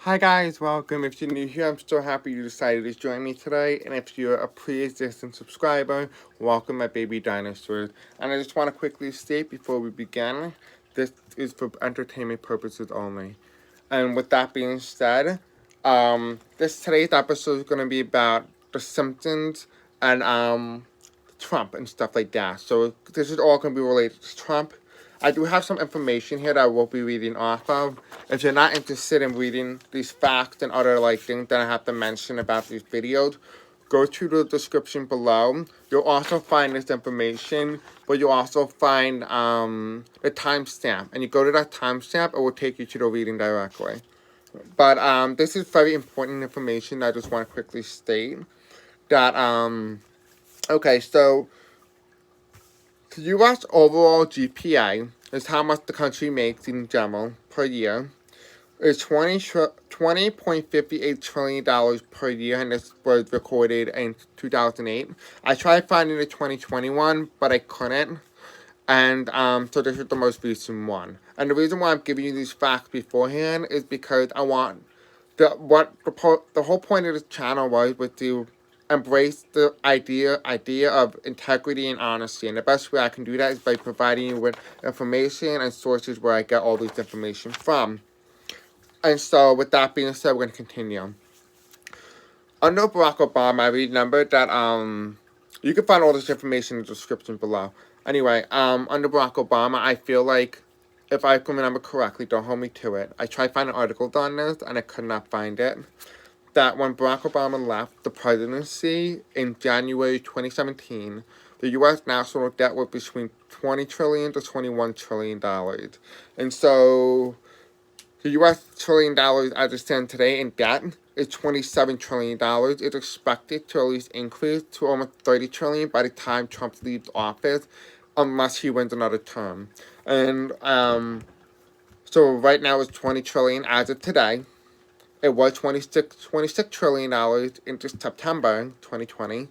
Hi guys, welcome. If you're new here, I'm so happy you decided to join me today. And if you're a pre-existing subscriber, welcome my baby dinosaurs. And I just want to quickly state before we begin, this is for entertainment purposes only. And with that being said, today's episode is going to be about The Simpsons and Trump and stuff like that. So this is all going to be related to Trump. I do have some information here that I will be reading off of. If you're not interested in reading these facts and other things that I have to mention about these videos, go to the description below. You'll also find this information, but you'll also find the timestamp. And you go to that timestamp, it will take you to the reading directly. But this is very important information that I just want to quickly state that okay, so the U.S. overall GPA is how much the country makes in general per year. It's $20.58 trillion per year, and this was recorded in 2008. I tried finding the 2021, but I couldn't. And so this is the most recent one. And the reason why I'm giving you these facts beforehand is because I want the whole point of this channel was to embrace the idea of integrity and honesty. And the best way I can do that is by providing you with information and sources where I get all this information from. And so, with that being said, we're going to continue. Under Barack Obama, I remember that you can find all this information in the description below. Anyway, under Barack Obama, I feel like, if I can remember correctly, don't hold me to it. I tried finding articles on this, and I could not find it. That when Barack Obama left the presidency in January 2017, the U.S. national debt was between $20 trillion to $21 trillion. And so the U.S. trillion dollars as it stands today in debt is $27 trillion. It's expected to at least increase to almost $30 trillion by the time Trump leaves office, unless he wins another term. And so right now it's $20 trillion as of today. It was $26 trillion in September 2020,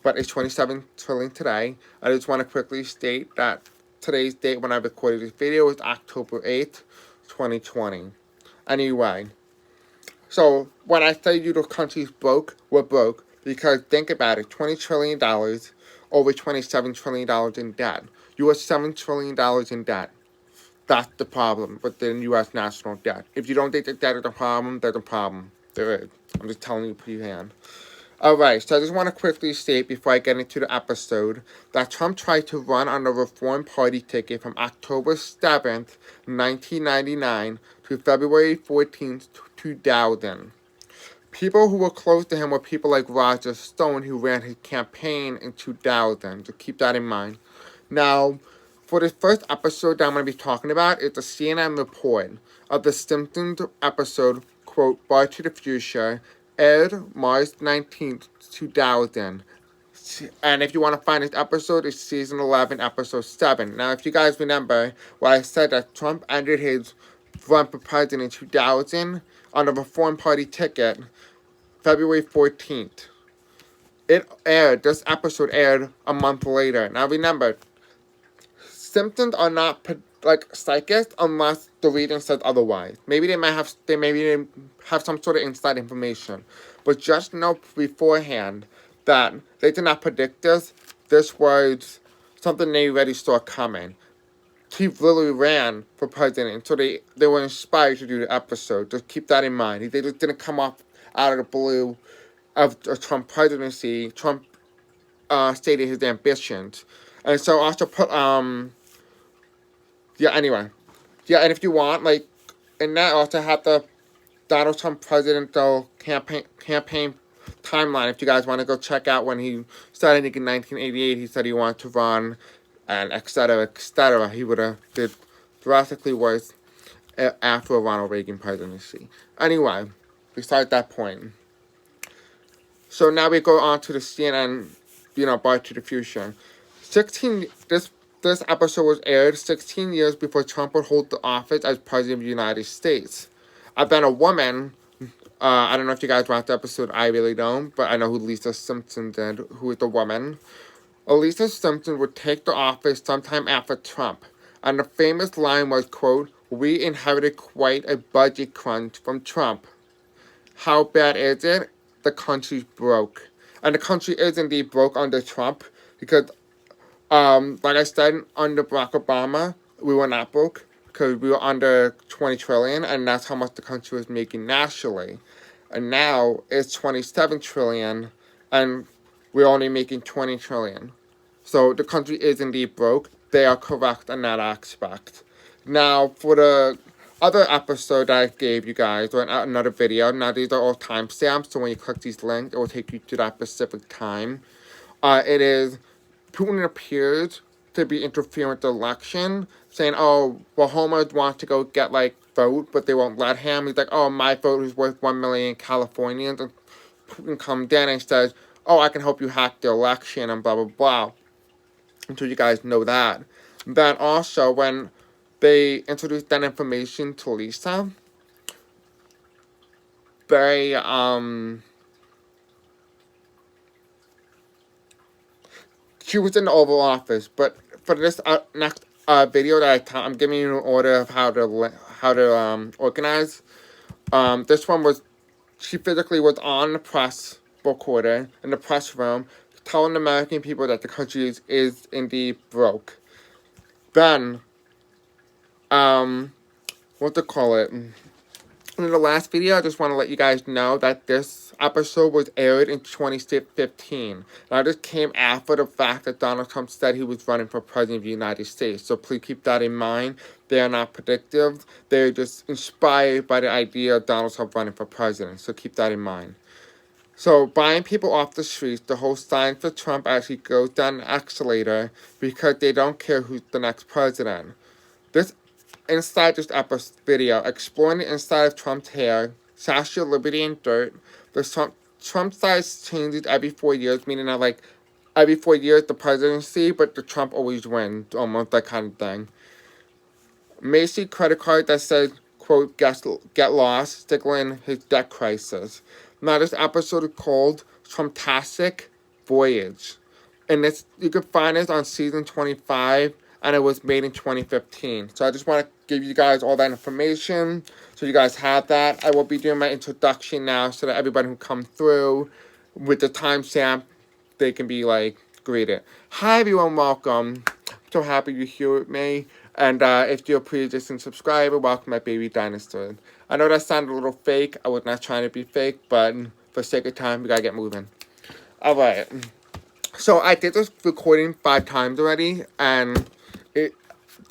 but it's $27 trillion today. I just want to quickly state that today's date when I recorded this video is October 8th, 2020. Anyway, so when I say you the country's broke, we're broke, because think about it, $20 trillion over $27 trillion in debt. You are $7 trillion in debt. That's the problem with the U.S. national debt. If you don't think that that is a problem, there's a problem. There is. I'm just telling you beforehand. Alright, so I just want to quickly state before I get into the episode that Trump tried to run on the Reform Party ticket from October 7th, 1999 to February 14th, 2000. People who were close to him were people like Roger Stone, who ran his campaign in 2000. So keep that in mind. Now, for this first episode that I'm going to be talking about, it's a CNN report of the Simpsons episode, quote, Bart to the Future, aired March 19th, 2000. And if you want to find this episode, it's season 11, episode 7. Now, if you guys remember, what I said that Trump ended his run for president in 2000 on the Reform Party ticket, February 14th. This episode aired a month later. Now, remember, Simpsons are not psychics unless the reader says otherwise. Maybe they have some sort of inside information, but just know beforehand that they did not predict this. This was something they already saw coming. He literally ran for president, so they were inspired to do the episode. Just keep that in mind. They just didn't come up out of the blue of a Trump presidency. Trump stated his ambitions, and so also put anyway. Yeah, and if you want, and that also have the Donald Trump presidential campaign timeline. If you guys want to go check out when he started in 1988, he said he wanted to run, and etc. etc. He would have did drastically worse after a Ronald Reagan presidency. Anyway, besides that point. So now we go on to the CNN, Bart to the Future. This episode was aired 16 years before Trump would hold the office as President of the United States. Then a woman, I don't know if you guys watched the episode, I really don't, but I know who Lisa Simpson did, who is the woman. Lisa Simpson would take the office sometime after Trump, and the famous line was, quote, we inherited quite a budget crunch from Trump. How bad is it? The country's broke. And the country is indeed broke under Trump because, like I said, under Barack Obama, we were not broke because we were under 20 trillion, and that's how much the country was making nationally. And now it's 27 trillion, and we're only making 20 trillion. So the country is indeed broke. They are correct in that aspect. Now, for the other episode I gave you guys, or another video, now these are all timestamps, so when you click these links, it will take you to that specific time. It is, Putin appears to be interfering with the election, saying, oh, well, homers want to go get, vote, but they won't let him. He's like, oh, my vote is worth 1 million Californians. And Putin comes in and says, oh, I can help you hack the election, and blah, blah, blah. Until you guys know that. Then also, when they introduced that information to Lisa, they, she was in the Oval Office, but for this next video that I'm giving you an order of how to organize. This one was, she physically was on the press recorder in the press room, telling the American people that the country is indeed broke. Then, what to call it? In the last video, I just want to let you guys know that this episode was aired in 2015. Now, this came after the fact that Donald Trump said he was running for president of the United States. So please keep that in mind. They are not predictive. They're just inspired by the idea of Donald Trump running for president. So keep that in mind. So, buying people off the streets, the whole sign for Trump actually goes down the escalator because they don't care who's the next president. This inside this episode video, exploring the inside of Trump's hair, Statue of Liberty and dirt. The Trump size changes every 4 years, meaning that every 4 years the presidency, but the Trump always wins, almost that kind of thing. Macy credit card that says, quote, get lost, signaling his debt crisis. Now this episode is called Trumptastic Voyage. And this, you can find this on season 25, and it was made in 2015. So I just want to give you guys all that information, so you guys have that. I will be doing my introduction now, so that everybody who comes through with the timestamp, they can be greeted. Hi everyone, welcome. I'm so happy you're here with me. And if you're a pre-existing subscriber, welcome my baby dinosaur. I know that sounded a little fake. I was not trying to be fake, but for sake of time, we gotta get moving. Alright. So I did this recording 5 times already, and I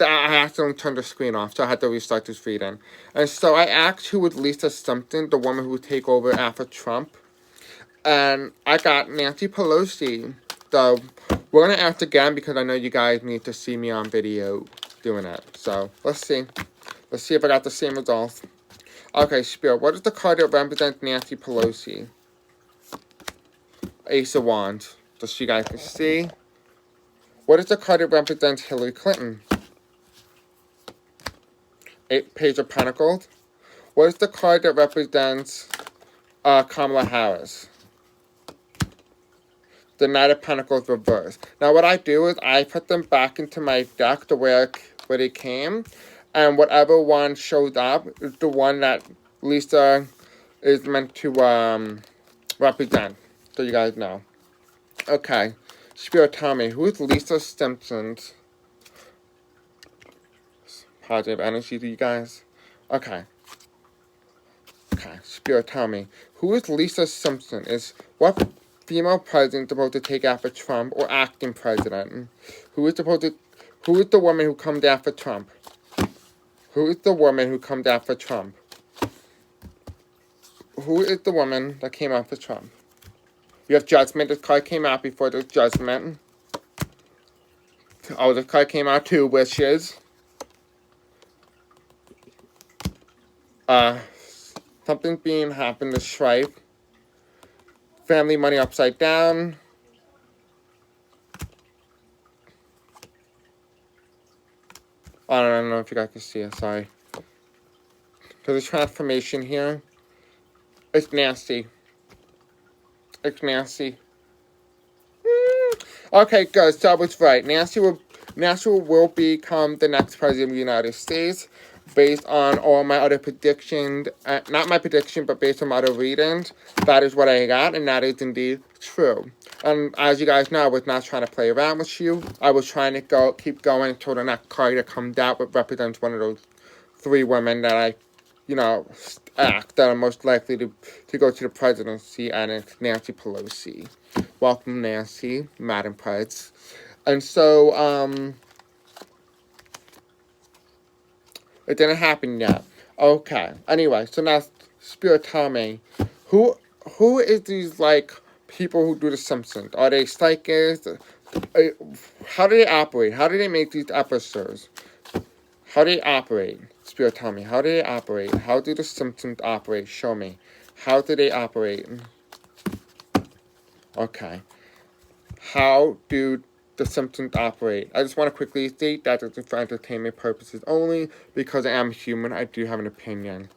accidentally turned the screen off, so I had to restart this reading. And so I asked who would Lisa Simpson, the woman who would take over after Trump. And I got Nancy Pelosi. So we're going to ask again because I know you guys need to see me on video doing it. So let's see. Let's see if I got the same results. Okay, Spirit, what is the card that represents Nancy Pelosi? Ace of Wands. Just so you guys can see. What is the card that represents Hillary Clinton? Page of Pentacles. What is the card that represents Kamala Harris? The Knight of Pentacles reversed. Now what I do is I put them back into my deck to where they came. And whatever one shows up is the one that Lisa is meant to represent. So you guys know. Okay. Spirit, tell me, who is Lisa Simpson's positive energy to you guys? Okay. Okay. Spirit, tell me, who is Lisa Simpson? Is what female president supposed to take after Trump, or acting president? Who is the woman who comes after Trump? Who is the woman who comes after Trump? Who is the woman that came after Trump? You have Judgment. This card came out before the Judgment. Oh, this card came out too. Wishes. Something's being happened to Strife. Family money upside down. I don't know if you guys can see it. Sorry. There's a transformation here. It's nasty. It's nasty. Okay, good. So I was right. Nancy will become the next president of the United States. based on all my other predictions, not my prediction, but based on my other readings, that is what I got, and that is indeed true. And as you guys know, I was not trying to play around with you. I was trying to keep going until the next card that comes out, but represents one of those 3 women that I, act that are most likely to go to the presidency, and it's Nancy Pelosi. Welcome, Nancy, Madam Preds. And so, it didn't happen yet. Okay. Anyway, so now, Spirit, tell me, who is these, like, people who do The Simpsons? Are they psychics? How do they operate? How do they make these episodes? How do they operate? Spirit, tell me, how do they operate? How do The Simpsons operate? Show me. How do they operate? Okay. How do The Simpsons operate? I just want to quickly state that it's for entertainment purposes only, because I am human. I do have an opinion.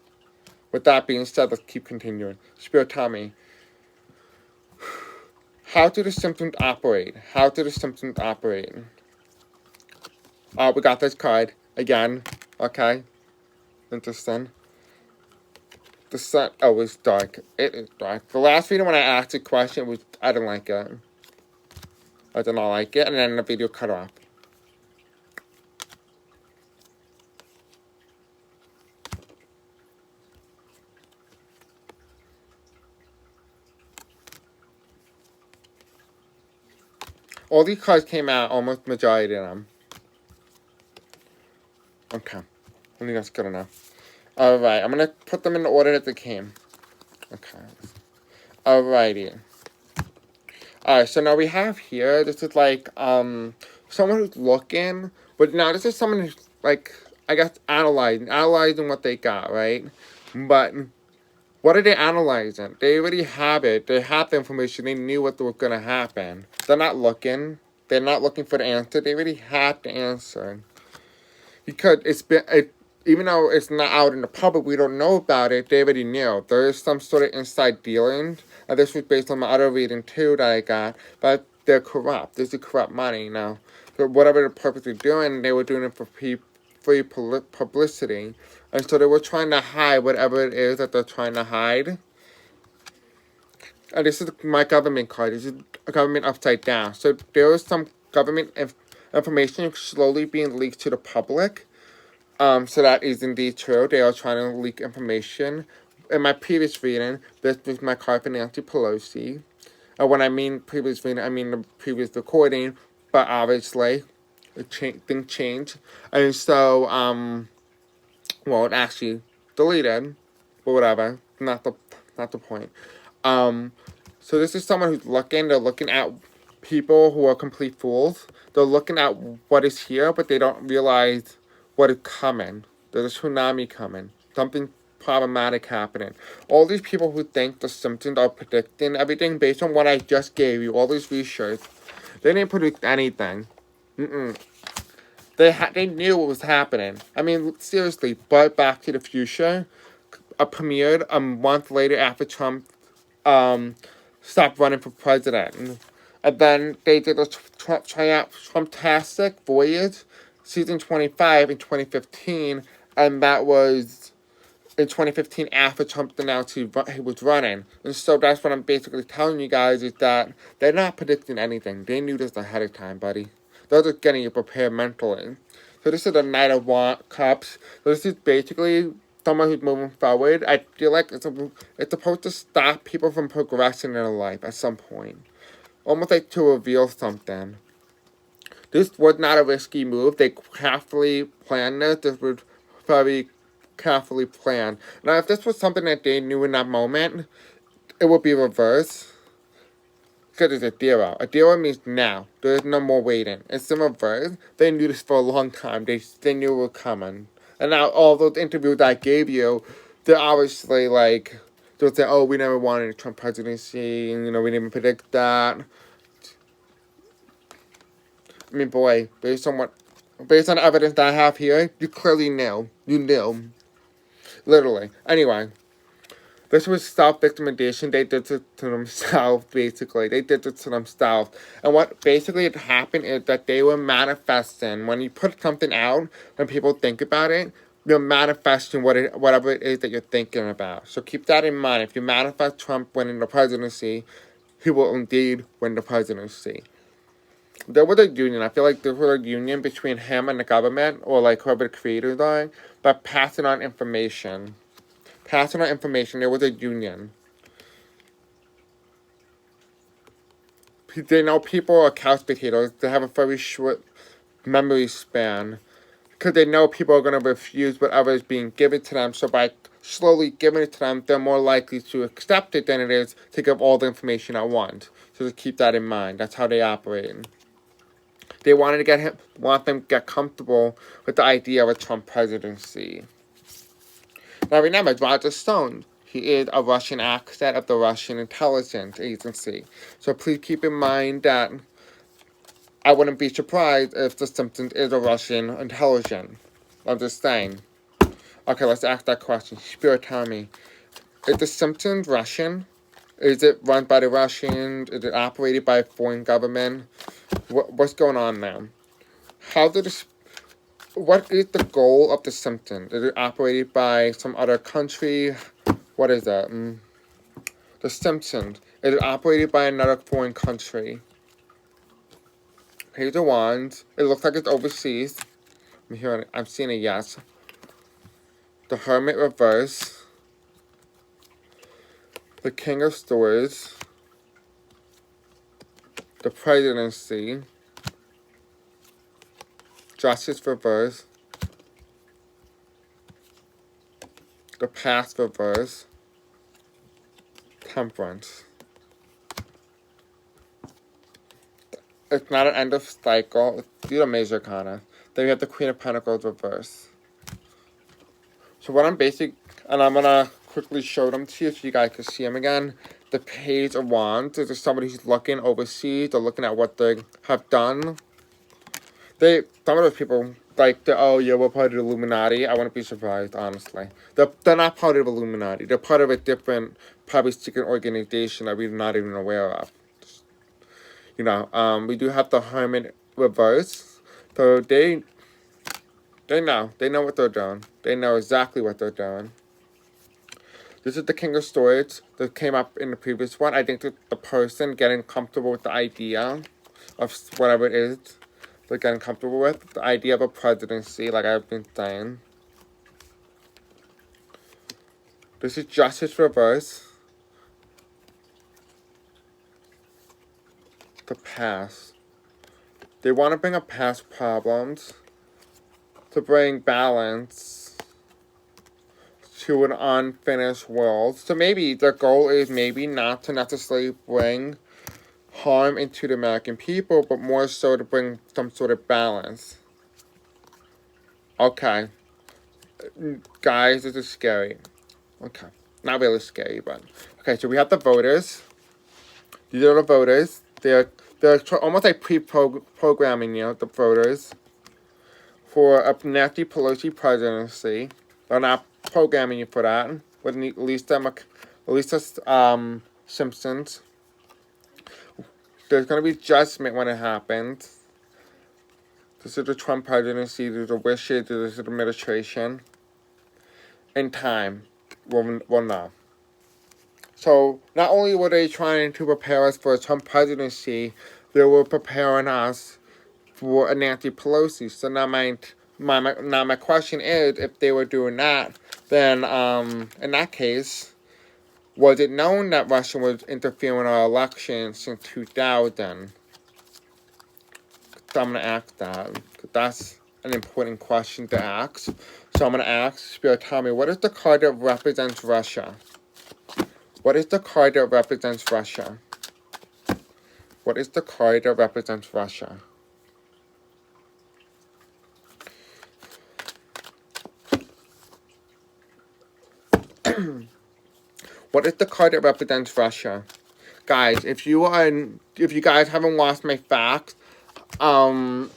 With that being said, let's keep continuing. Spirit, tell me, how do The Simpsons operate? How do The Simpsons operate? We got this card again. Okay. Interesting. The sun. Oh, it's dark. It is dark. The last video when I asked a question, I didn't like it. I did not like it, and then the video cut off. All these cards came out, almost majority of them. Okay. I think that's good enough. Alright, I'm gonna put them in the order that they came. Okay. Alrighty. Alright, so now we have here, this is like, someone who's looking, but now this is someone who's, like, I guess, analyzing what they got, right? But, what are they analyzing? They already have it. They have the information. They knew what was going to happen. They're not looking. They're not looking for the answer. They already had the answer. Because even though it's not out in the public, we don't know about it, they already knew. There is some sort of inside dealing. And this was based on my other reading, too, that I got. But they're corrupt. This is corrupt money now. So whatever the purpose of doing, they were doing it for free publicity. And so they were trying to hide whatever it is that they're trying to hide. And this is my government card. This is a government upside down. So there is some government information slowly being leaked to the public. So that is indeed true. They are trying to leak information. In my previous reading, this was my card for Nancy Pelosi. When I mean previous reading, I mean the previous recording. But obviously, things change. And so, well, it actually deleted, but whatever. Not the point. So this is someone who's looking. They're looking at people who are complete fools. They're looking at what is here, but they don't realize what is coming. There's a tsunami coming. Something problematic happening. All these people who think The Simpsons are predicting everything based on what I just gave you, all this research, they didn't predict anything. They knew what was happening. I mean, seriously, but Back to the Future premiered a month later after Trump stopped running for president. And then they did a Trump-tastic Voyage, season 25 in 2015, and that was in 2015 after Trump announced he was running. And so that's what I'm basically telling you guys, is that they're not predicting anything. They knew this ahead of time, buddy. They're just getting you prepared mentally. So this is the Knight of Cups. So this is basically someone who's moving forward. I feel like it's supposed to stop people from progressing in their life at some point. Almost like to reveal something. This was not a risky move. They carefully planned this. This was very carefully planned. Now, if this was something that they knew in that moment, it would be reversed. Because it's a zero. A zero means now. There is no more waiting. It's in reverse. They knew this for a long time. They knew it was coming. And now all those interviews I gave you, they're obviously like, they'll say, oh, we never wanted a Trump presidency, and, we didn't predict that. I mean, boy, based on the evidence that I have here, you clearly knew. You knew. Literally. Anyway. This was self-victimization. They did it to themselves, basically. They did it to themselves. And what basically had happened is that they were manifesting. When you put something out, when people think about it, you're manifesting whatever it is that you're thinking about. So keep that in mind. If you manifest Trump winning the presidency, he will indeed win the presidency. There was a union. I feel like there was a union between him and the government, or like whoever the creators are, but passing on information. Passing on information, there was a union. They know people are couch potatoes. They have a very short memory span. Because they know people are going to refuse whatever is being given to them. So by slowly giving it to them, they're more likely to accept it than it is to give all the information at once. So just keep that in mind. That's how they operate. They want them to get comfortable with the idea of a Trump presidency. Now remember, Roger Stone, he is a Russian asset of the Russian intelligence agency. So please keep in mind that I wouldn't be surprised if The Simpsons is a Russian intelligence. I'm just saying. Okay, let's ask that question. Spirit, tell me. Is The Simpsons Russian? Is it run by the Russians? Is it operated by a foreign government? What's going on now? What is the goal of The Simpsons? Is it operated by some other country? What is that? The Simpsons. Is it operated by another foreign country? Page of Wands. It looks like it's overseas. I'm seeing a yes. The Hermit reverse. The King of Swords. The Presidency. Justice reverse. The Past reverse. Temperance. It's not an end of cycle. These are major arcana. Then we have the Queen of Pentacles reverse. So what I'm and I'm gonna quickly show them to you so you guys can see them again. The Page of Wands is somebody who's looking overseas. They're looking at what they have done. Some of those people, like, oh yeah, we're part of the Illuminati. I wouldn't be surprised, honestly. They're not part of the Illuminati. They're part of a different, probably secret organization that we're not even aware of. You know, we do have the Hermit reverse. So they know what they're doing. They know exactly what they're doing. This is the King of Swords that came up in the previous one. I think that the person getting comfortable with the idea of whatever it is they're getting comfortable with. The idea of a presidency, like I've been saying. This is Justice reverse. The past. They want to bring up past problems to bring balance to an unfinished world. So maybe their goal is maybe not to necessarily bring harm into the American people, but more so to bring some sort of balance. Okay. Guys, this is scary. Okay. Not really scary, but... Okay, so we have the voters. These are the voters. They're almost like pre-programming, you know, the voters for a Nancy Pelosi presidency. They're not programming you for that. With Lisa Simpsons. There's going to be judgment when it happens. This is the Trump presidency. There's a wishes. There's an administration. In time, we'll know. So, not only were they trying to prepare us for a Trump presidency, they were preparing us for a Nancy Pelosi. So now my question is, if they were doing that, then in that case, was it known that Russia was interfering in our elections since 2000? So I'm going to ask that. That's an important question to ask. So I'm going to ask, Spirit, tell me, what is the card that represents Russia? What is the card that represents Russia? What is the card that represents Russia? What is the card that represents Russia? Guys, if you guys haven't watched my facts, I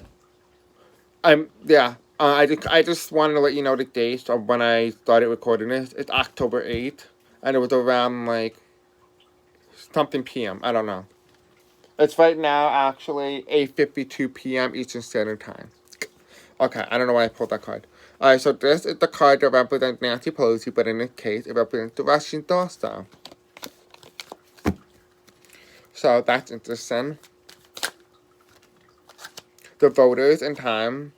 just wanted to let you know the date of when I started recording this. It's October 8th, and it was around like something p.m. I don't know. It's right now actually 8:52 p.m. Eastern Standard Time. Okay, I don't know why I pulled that card. Alright, so this is the card that represents Nancy Pelosi, but in this case, it represents the Russians also. So that's interesting. The voters in time.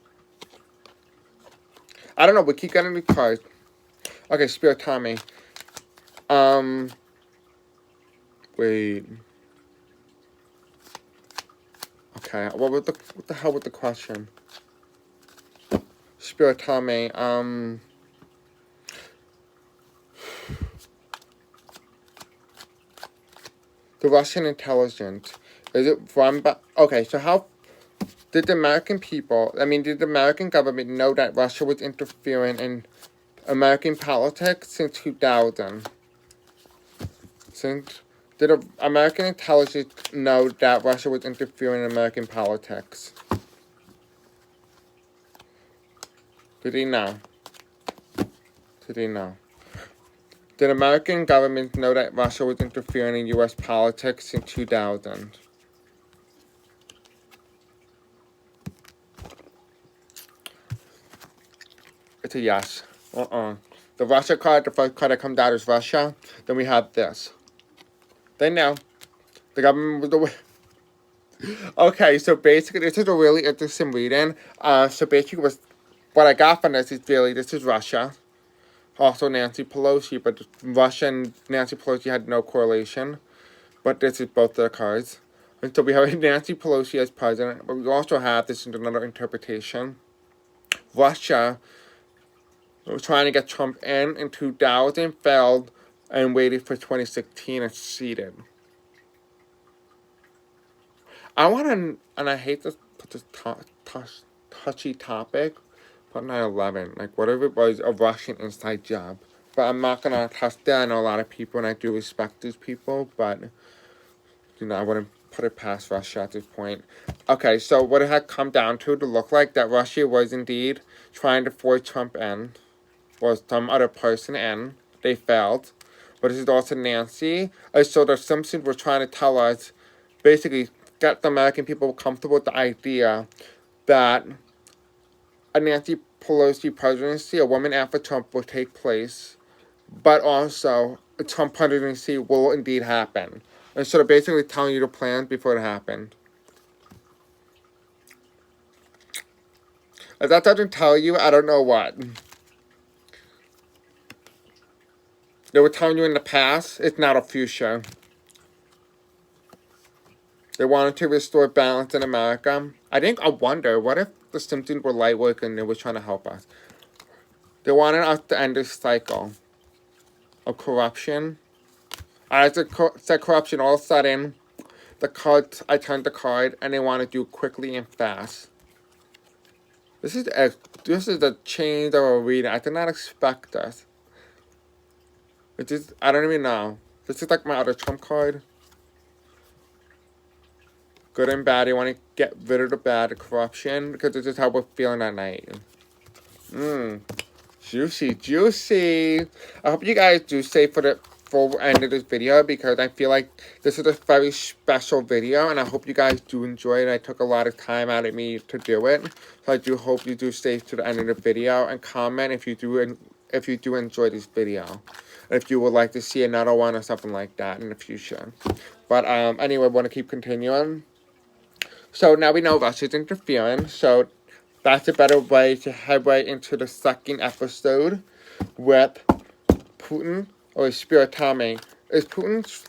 I don't know, we keep getting the cards. Okay, Spirit, tell me. Wait. Okay, what the hell was the question? Spirit, tell me, the Russian intelligence, is it run by, okay, so how did the American people, did the American government know that Russia was interfering in American politics since 2000? Did American intelligence know that Russia was interfering in American politics? Did he know? Did he know? Did American government know that Russia was interfering in U.S. politics in 2000? It's a yes. The Russia card, the first card that comes out is Russia. Then we have this. They know. The government was the... Okay, so basically, this is a really interesting reading. So basically, what I got from this is really, this is Russia. Also Nancy Pelosi, but Russia and Nancy Pelosi had no correlation. But this is both their cards. And so we have Nancy Pelosi as president, but we also have, this is another interpretation, Russia was trying to get Trump in 2000, failed, and waited for 2016 and succeeded. I want to, and I hate to put this touchy topic, but 9/11, like whatever it was, a Russian inside job. But I'm not going to touch that. I know a lot of people, and I do respect these people, but, I wouldn't put it past Russia at this point. Okay, so what it had come down to look like that Russia was indeed trying to force Trump in, or some other person in. They failed. But this is also Nancy. So the Simpsons were trying to tell us, basically, get the American people comfortable with the idea that a Nancy Pelosi presidency, a woman after Trump, will take place, but also a Trump presidency will indeed happen. And so they're basically telling you the plans before it happened. If that doesn't tell you, I don't know what. They were telling you in the past, it's not a future. They wanted to restore balance in America. I wonder, what if the Simpsons were light work and they were trying to help us? They wanted us to end this cycle of corruption. As I said corruption, all of a sudden, I turned the card, and they want to do it quickly and fast. This is a change of a reading. I did not expect this. I don't even know. This is like my other Trump card. Good and bad. You want to get rid of the bad, the corruption, because this is how we're feeling that night. Juicy, juicy. I hope you guys do stay for the full end of this video, because I feel like this is a very special video, and I hope you guys do enjoy it. I took a lot of time out of me to do it, so I do hope you do stay to the end of the video and comment if you do enjoy this video. If you would like to see another one or something like that in the future. But anyway, I want to keep continuing. So now we know Russia's interfering, so that's a better way to head right into the second episode with Putin, or Spirit Tommy. Is Putin,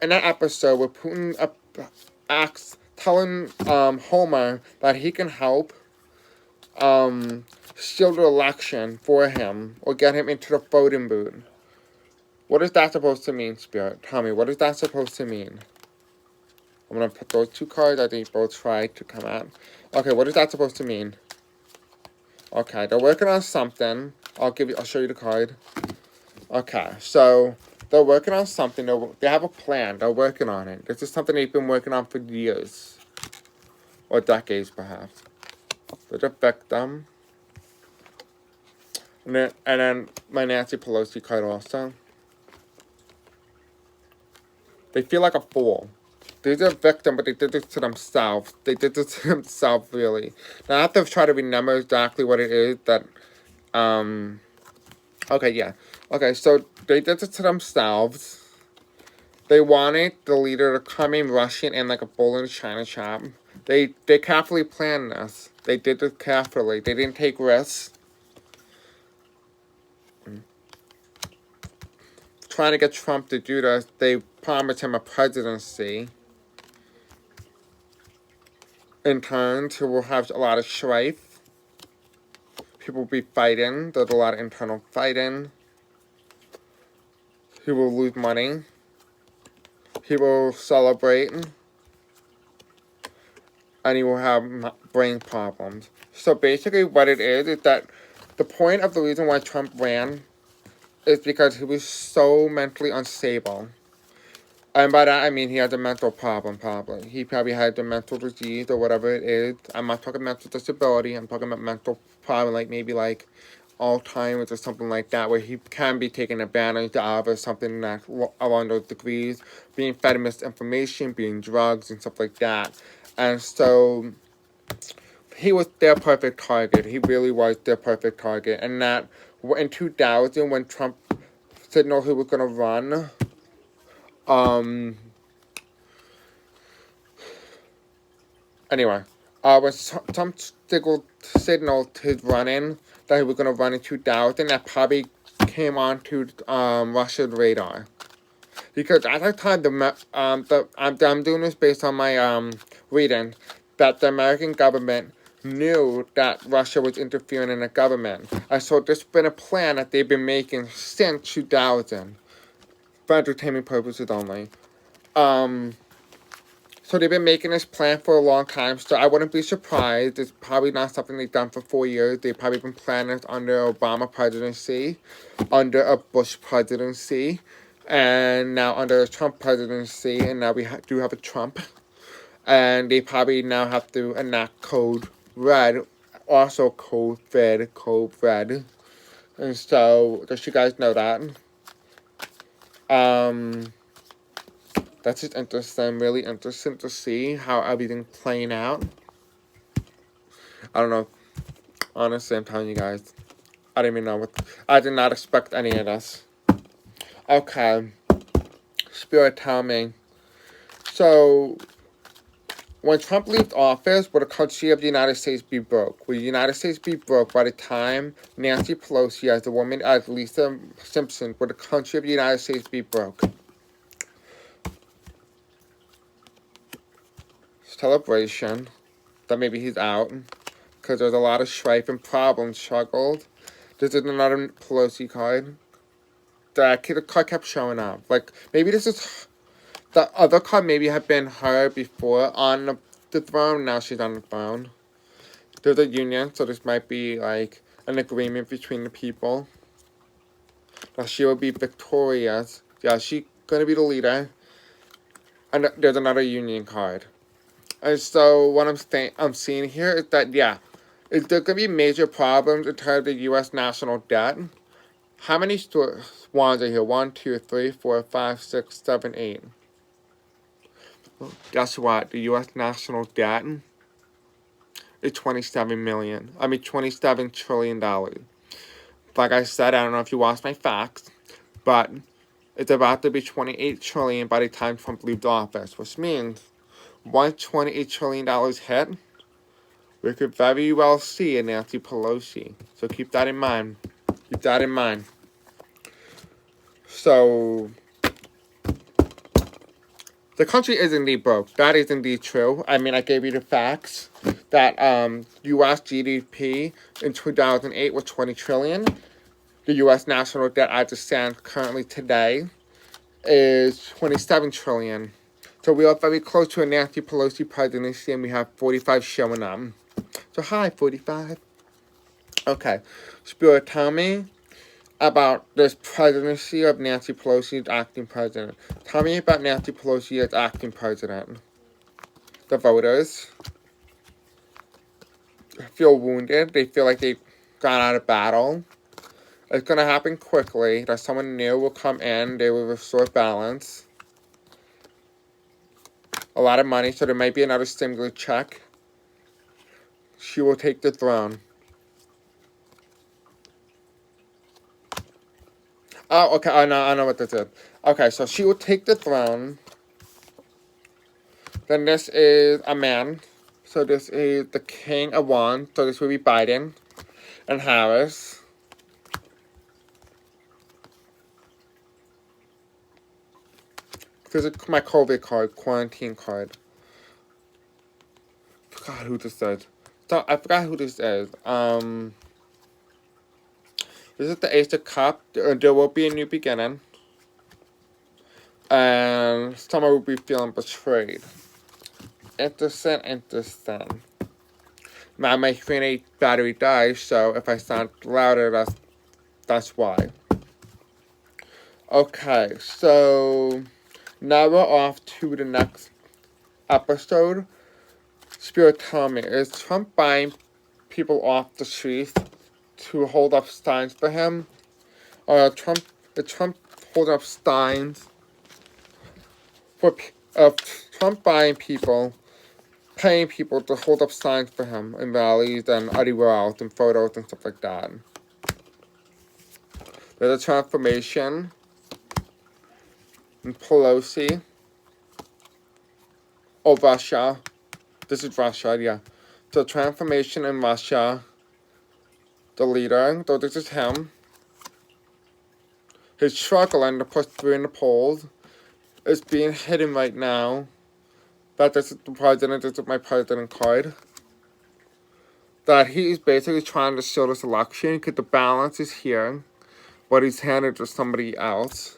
in that episode where Putin telling Homer that he can help steal the election for him, or get him into the voting booth. What is that supposed to mean, Spirit? Tell me, what is that supposed to mean? I'm going to put those two cards. I think both tried to come out. Okay, what is that supposed to mean? Okay, they're working on something. I'll show you the card. Okay, so they're working on something. They have a plan. They're working on it. This is something they've been working on for years. Or decades, perhaps. They're the victim. And then my Nancy Pelosi card also. They feel like a fool. They're a victim, but they did this to themselves. They did this to themselves, really. Now, I have to try to remember exactly what it is that Okay, yeah. Okay, so they did it to themselves. They wanted the leader to come in Russian and like a bull in a china shop. They carefully planned this. They did it carefully. They didn't take risks. Trying to get Trump to do this, they promised him a presidency. In turn, he will have a lot of strife. People will be fighting. There's a lot of internal fighting. He will lose money. He will celebrate. And he will have brain problems. So basically what it is that the point of the reason why Trump ran is because he was so mentally unstable. And by that, I mean he has a mental problem, probably. He probably had a mental disease or whatever it is. I'm not talking mental disability. I'm talking about mental problem, like maybe like Alzheimer's or something like that, where he can be taken advantage of or something that along those degrees, being fed misinformation, being drugs and stuff like that. And so he was their perfect target. He really was their perfect target. And that in 2000, when Trump signaled he was going to run, anyway, when Trump signaled his running, that he was going to run in 2000, that probably came onto Russia's radar. Because at that time, I'm doing this based on my reading, that the American government knew that Russia was interfering in the government. And so this has been a plan that they've been making since 2000, for entertainment purposes only. So they've been making this plan for a long time, so I wouldn't be surprised. It's probably not something they've done for 4 years. They've probably been planning it under Obama presidency, under a Bush presidency, and now under a Trump presidency, and now we do have a Trump. And they probably now have to enact Code Red, also Code Red. And so, just you guys know that. That's just interesting, really interesting to see how everything's playing out. I don't know. Honestly, I'm telling you guys. I didn't even know I did not expect any of this. Okay. Spirit, tell me. So, when Trump left office, would the country of the United States be broke? Would the United States be broke by the time Nancy Pelosi, as the woman, as Lisa Simpson, would the country of the United States be broke? Celebration that maybe he's out, because there's a lot of strife and problems struggled. This is another Pelosi card. The card kept showing up. Like, maybe this is... The other card maybe had been her before on the throne. Now she's on the throne. There's a union, so this might be, like, an agreement between the people. That she will be victorious. Yeah, she's gonna be the leader. And there's another union card. And so what I'm seeing here is that, yeah, is there going to be major problems in terms of the U.S. national debt? How many swans are here? 1, 2, 3, 4, 5, 6, 7, 8. Well, guess what? The U.S. national debt is $27 trillion. Like I said, I don't know if you watched my facts, but it's about to be $28 trillion by the time Trump leaves office, which means once $28 trillion hit, we could very well see a Nancy Pelosi. So keep that in mind. Keep that in mind. So, the country is indeed broke. That is indeed true. I mean, I gave you the facts that U.S. GDP in 2008 was $20 trillion. The U.S. national debt as it stands currently today is $27 trillion. So we are very close to a Nancy Pelosi presidency, and we have 45 showing up. So hi, 45. Okay. Spirit, tell me about this presidency of Nancy Pelosi as acting president. Tell me about Nancy Pelosi as acting president. The voters feel wounded. They feel like they got out of battle. It's going to happen quickly. That someone new will come in. They will restore balance. A lot of money, so there might be another stimulus check. She will take the throne. Oh, okay. I know what this is. Okay, so she will take the throne. Then this is a man. So this is the King of Wands. So this will be Biden and Harris. This is my COVID card, quarantine card. I forgot who this is. So I forgot who this is. This is the Ace of Cups. There will be a new beginning. And someone will be feeling betrayed. Interesting. Now my screen 8 battery dies, so if I sound louder, that's why. Okay, so now we're off to the next episode. Spirit, tell me, is Trump buying people off the streets to hold up signs for him? Or is Trump holding up signs for Trump buying people, paying people to hold up signs for him in rallies and anywhere else, and photos and stuff like that? There's a transformation in Pelosi. Oh, Russia. This is Russia, yeah. So transformation in Russia. The leader, though this is him. He's struggling to push through in the polls. It's being hidden right now. That this is the president, this is my president card. That he's basically trying to show this election because the balance is here. But he's handed to somebody else.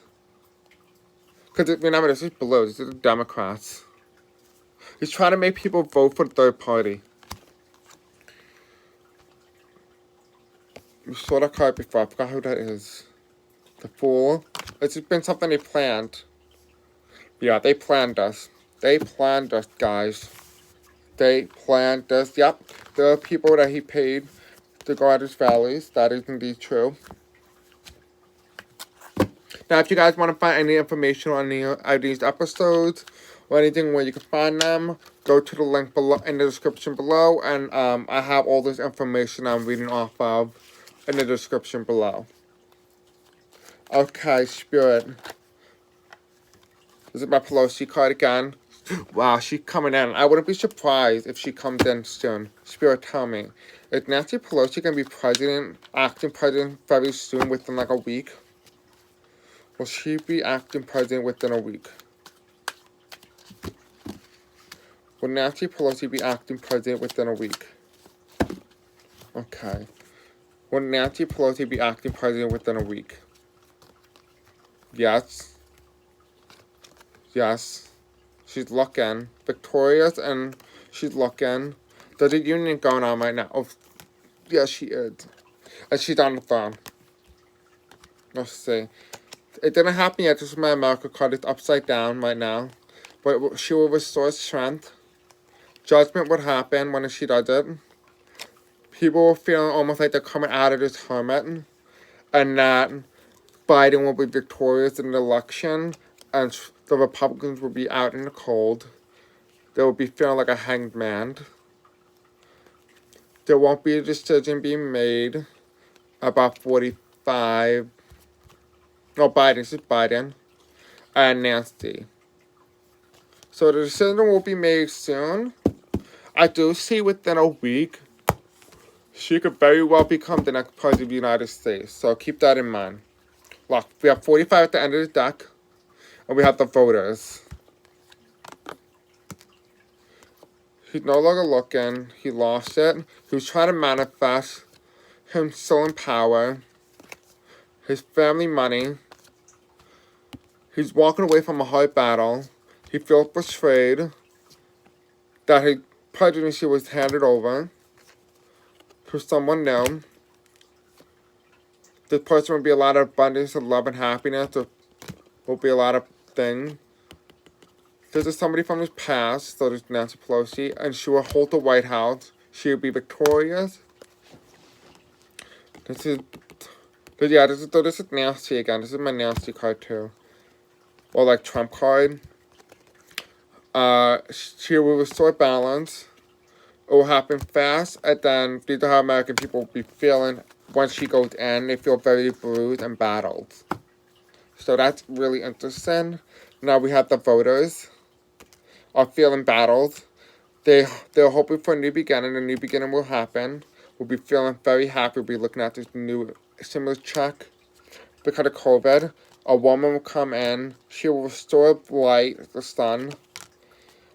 Because remember, this is blue, this is the Democrats. He's trying to make people vote for the third party. We saw that card before, I forgot who that is. The Fool. It's just been something they planned. Yeah, they planned us. They planned us, guys. They planned us. Yep, there are people that he paid to go at his rallies. That is indeed true. Now, if you guys want to find any information on any of these episodes or anything where you can find them, go to the link below in the description below, and I have all this information I'm reading off of in the description below. Okay, Spirit. This is my Pelosi card again. Wow, she's coming in. I wouldn't be surprised if she comes in soon. Spirit, tell me. Is Nancy Pelosi going to be acting president very soon, within like a week? Will she be acting president within a week? Will Nancy Pelosi be acting president within a week? Okay. Will Nancy Pelosi be acting president within a week? Yes. Yes. She's looking. Victorious, and she's looking. There's a union going on right now. Oh, yes, she is. And she's on the phone. Let's see. It didn't happen yet. This is my America card. It's upside down right now. But she will restore strength. Judgment would happen when she does it. People will feel almost like they're coming out of this hermit. And that Biden will be victorious in the election. And the Republicans will be out in the cold. They will be feeling like a hanged man. There won't be a decision being made about 45. No, Biden. This is Biden. And Nancy. So the decision will be made soon. I do see within a week, she could very well become the next president of the United States. So keep that in mind. Look, we have 45 at the end of the deck. And we have the voters. He's no longer looking. He lost it. He was trying to manifest him still in power. His family money. He's walking away from a hard battle. He feels betrayed that his presidency was handed over to someone new. This person will be a lot of abundance of love and happiness. There will be a lot of things. This is somebody from his past, so there's Nancy Pelosi, and she will hold the White House. She will be victorious. This is Nancy again. This is my Nancy card too. Or like Trump card. She will restore balance. It will happen fast, and then these are how American people will be feeling once she goes in. They feel very bruised and battled. So that's really interesting. Now we have the voters are feeling battled. They're hoping for a new beginning. A new beginning will happen. We'll be feeling very happy. We'll be looking at this new stimulus check. Because of COVID, a woman will come in. She will restore light, the sun.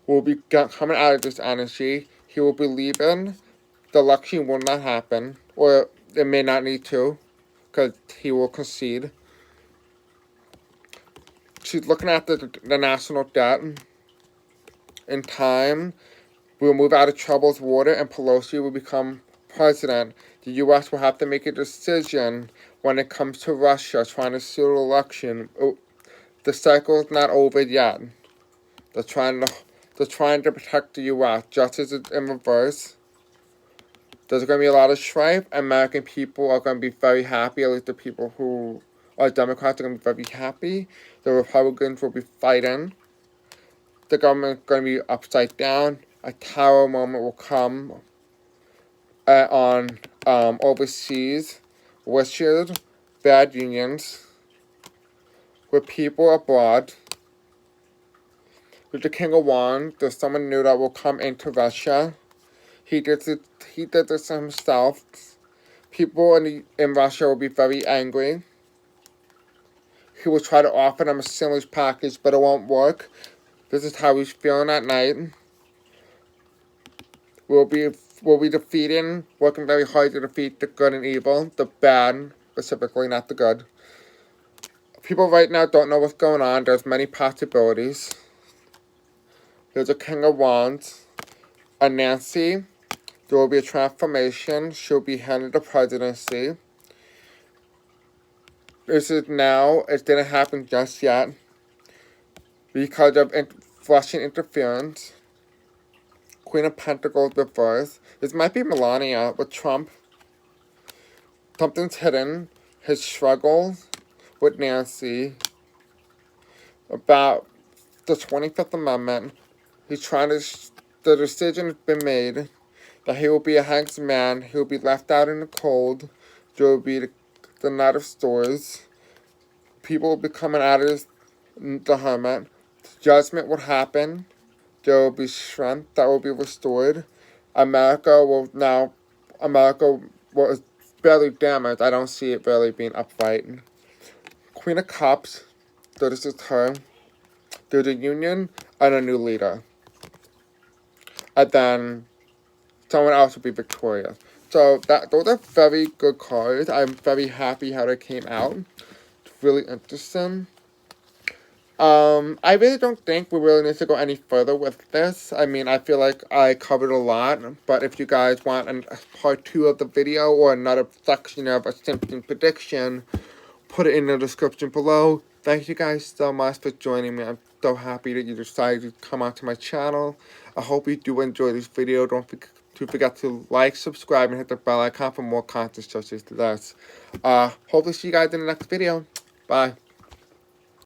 Will be coming out of this energy. He will be leaving. The election will not happen, or it may not need to, because he will concede. She's looking at the national debt. In time, we will move out of troubled water, and Pelosi will become president. The U.S. will have to make a decision when it comes to Russia trying to steal the election. The cycle is not over yet. They're trying to protect the U.S. just as it's in reverse. There's going to be a lot of strife. American people are going to be very happy. At least the people who are Democrats are going to be very happy. The Republicans will be fighting. The government is going to be upside down. A tower moment will come on overseas, wishes, bad unions, with people abroad. With the King of Wands, there's someone new that will come into Russia. He did this himself. People in Russia will be very angry. He will try to offer them a stimulus package, but it won't work. This is how he's feeling at night. We'll be working very hard to defeat the good and evil, the bad, specifically, not the good. People right now don't know what's going on. There's many possibilities. There's a King of Wands, a Nancy. There will be a transformation. She'll be handed the presidency. This is now. It didn't happen just yet because of Russian interference. Queen of Pentacles reversed. This might be Melania with Trump. Something's hidden. His struggles with Nancy about the 25th Amendment. He's trying to. The decision has been made that he will be a hanged man. He will be left out in the cold. There will be the night of stores. People will be coming out of the hermit. Judgment will happen. There will be strength that will be restored. America was barely damaged. I don't see it barely being upright. Queen of Cups. This is her. There's a union and a new leader. And then someone else will be victorious. So those are very good cards. I'm very happy how they came out. It's really interesting. I really don't think we really need to go any further with this. I mean, I feel like I covered a lot, but if you guys want a part 2 of the video or another section of a Simpson prediction, put it in the description below. Thank you guys so much for joining me. I'm so happy that you decided to come onto my channel. I hope you do enjoy this video. Don't forget to like, subscribe, and hit the bell icon for more content such as this. Hope to see you guys in the next video. Bye.